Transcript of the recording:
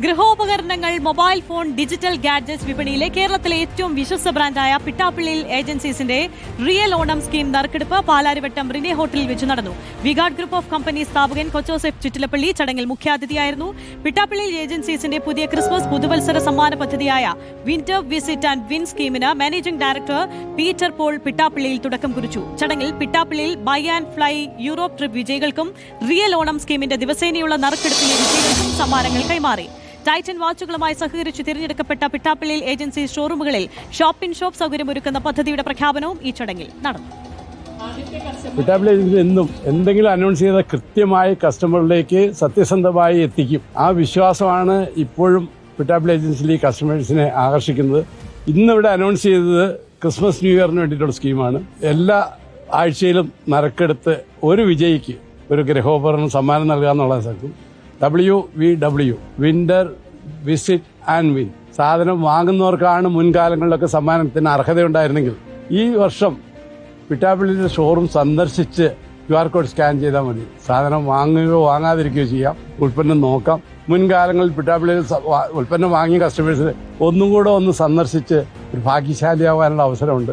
ഗൃഹോപകരണങ്ങൾ, mobile phone, digital gadgets വിപണിയിലെ കേരളത്തിലെ ഏറ്റവും വിശ്വസ്ത ബ്രാൻഡായ പിട്ടാപ്പിള്ളിയിൽ ഏജൻസീസിന്റെ റിയൽ ഓണം സ്കീം നറുക്കെടുപ്പ് പാലാരിവട്ടം റിനെ ഹോട്ടലിൽ വെച്ച് നടന്നു. വിഗാർഡ് ഗ്രൂപ്പ് ഓഫ് കമ്പനി സ്ഥാപകൻ കൊച്ചോസെഫ് ചിറ്റിലപ്പള്ളി ചടങ്ങിൽ മുഖ്യാതിഥിയായിരുന്നു. പിട്ടാപ്പിള്ളിയിൽ ഏജൻസീസിന്റെ പുതിയ ക്രിസ്മസ് പുതുവത്സര സമ്മാന പദ്ധതിയായ വിന്റർ വിസിറ്റ് ആൻഡ് വിൻ സ്കീമിന് മാനേജിംഗ് ഡയറക്ടർ പീറ്റർ പോൾ പിട്ടാപ്പിള്ളിയിൽ തുടക്കം കുറിച്ചു. ചടങ്ങിൽ പിട്ടാപ്പിള്ളിയിൽ buy and fly Europe trip വിജയികൾക്കും റിയൽ ഓണം സ്കീമിന്റെ ദിവസേനയുള്ള നറുക്കെടുപ്പിലെ വിജയികൾക്കും സമ്മാനങ്ങൾ കൈമാറി. ടൈറ്റൻ വാച്ചുകളുമായി സഹകരിച്ച് തിരഞ്ഞെടുക്കപ്പെട്ട പിട്ടാപ്പിള്ളിയിൽ ഏജൻസി ഷോറൂമുകളിൽ ഷോപ്പ് ഇൻ ഷോപ്പ് സൗകര്യമൊരുക്കുന്ന പദ്ധതിയുടെ പ്രഖ്യാപനവും ഈ ചടങ്ങിൽ നടന്നു. പിട്ടാപ്പിള്ളി ഏജൻസി എന്നും എന്തെങ്കിലും അനൗൺസ് ചെയ്ത കൃത്യമായി കസ്റ്റമറിലേക്ക് സത്യസന്ധമായി എത്തിക്കും. ആ വിശ്വാസമാണ് ഇപ്പോഴും പിട്ടാപ്പിള്ളി ഏജൻസിയിൽ ഈ കസ്റ്റമേഴ്സിനെ ആകർഷിക്കുന്നത്. ഇന്നിവിടെ അനൗൺസ് ചെയ്തത് ക്രിസ്മസ് ന്യൂ ഇയറിന് വേണ്ടിയിട്ടുള്ള സ്കീമാണ്. എല്ലാ ആഴ്ചയിലും നറുക്കെടുത്ത് ഒരു വിജയിക്ക് ഒരു ഗൃഹോപകരണം സമ്മാനം നൽകുക എന്നുള്ള സ്ഥലത്തും WVW winter visit and win സാധനം വാങ്ങുന്നവർക്കാണ് മുൻകാലങ്ങളിലൊക്കെ സമ്മാനത്തിന് അർഹതയുണ്ടായിരുന്നെങ്കിൽ ഈ വർഷം പിട്ടാപ്പിള്ളിയുടെ ഷോറൂം സന്ദർശിച്ച് QR കോഡ് സ്കാൻ ചെയ്താൽ മതി. സാധനം വാങ്ങുകയോ വാങ്ങാതിരിക്കുകയോ ചെയ്യാം, ഉൽപ്പന്നം നോക്കാം. മുൻകാലങ്ങളിൽ പിട്ടാപ്പിള്ളിയിൽ ഉൽപ്പന്നം വാങ്ങിയ കസ്റ്റമേഴ്സിന് ഒന്നും കൂടെ ഒന്ന് സന്ദർശിച്ച് ഒരു ഭാഗ്യശാലിയാവാനുള്ള അവസരമുണ്ട്.